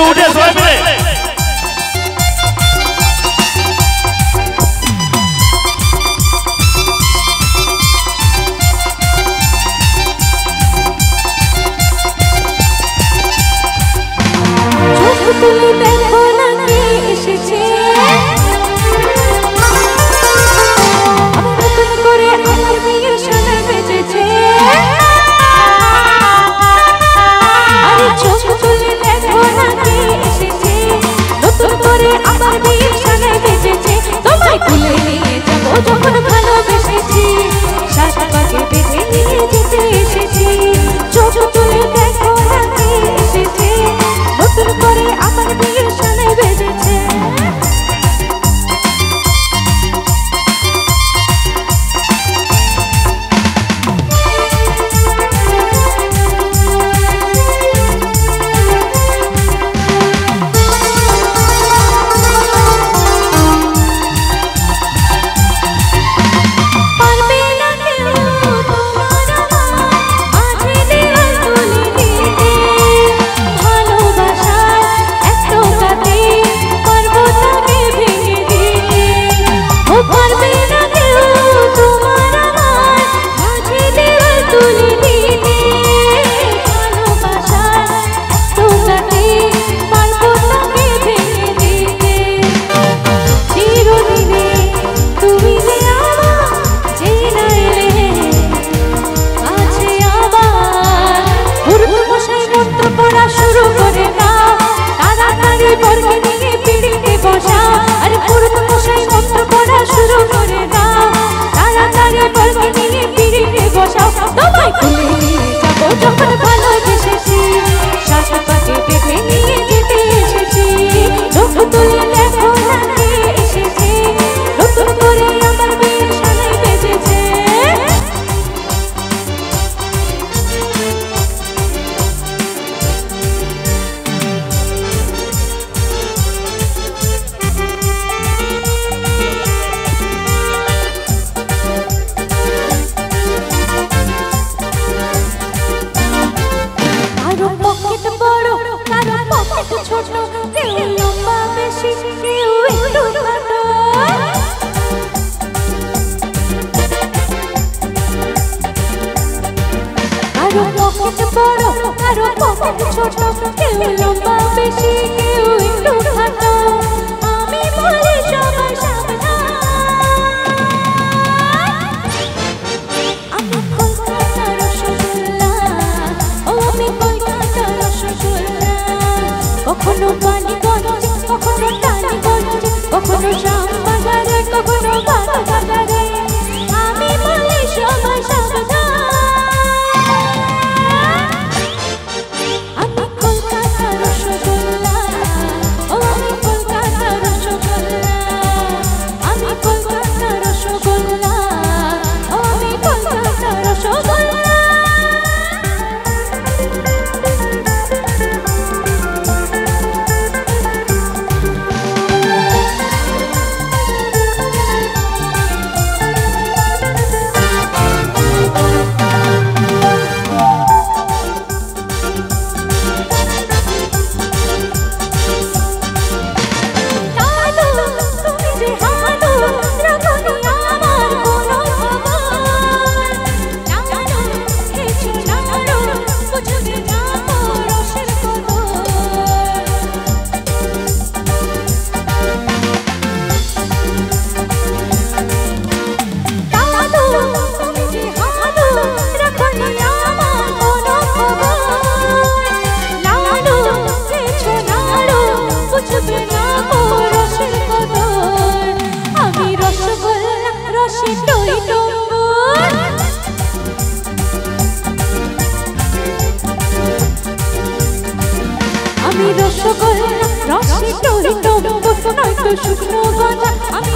উঠে সবাই মিলে তুলে দেখো না কে এসেছে নতুন করে আমার বিয়ের সাথে বেজেছে আরে চোখ তুলে দেখো না কে এসেছে নতুন করে আমার বিয়ের সাথে বেজেছে তোমায় তুলে নিয়ে যাবো যখন ভালোবেসেছি সাত পাকে বেঁধে নিয়ে যেতে এসেছি চোখ তুলে দেখো না কে এসেছে নতুন করে আমার বিয়ের সাথে বেজেছে শুরু করে দাও তাড়াতাড়ি বর্গে নিয়ে পিড়িতে বসাও আরে পুরুত মশাই মন্ত্র পড়া শুরু করে দাও তাড়াতাড়ি বর্গে নিয়ে পিড়িতে বসাও তোমায় তুলে নিয়ে যাবো যখন ভালোবেসেছি সাত পাকে বেঁধে নিয়ে যেতে এসেছি চোখ তুলে দেখো না কে এসেছে নতুন করে আমার বিয়ের সাথে বেজেছে ছোট কেউ লম্বা বেশি কেউ একটু খাটো কারো পকেট বড় কারো পকেট ছোট কেউ লম্বা বেশি কেউ একটু খাটো আমি বলি সবাই সাবধান আমি কলকাতার রসগোল্লা ও আমি কলকাতার রসগোল্লা কখনো পানিগঞ্জ কখনো টালিগঞ্জ কখনো শ্যামবাজারে কখনো বাগবাজারে আমি বলি সবাই সাবধান আমি কলকাতার রসগোল্লা ও আমি কলকাতার রসগোল্লা আমি কলকাতার রসগোল্লা ও আমি কলকাতার রসগোল্লা রসগোল্লা রসে টই টম্বুর নয়তো শুকনো গজা আমি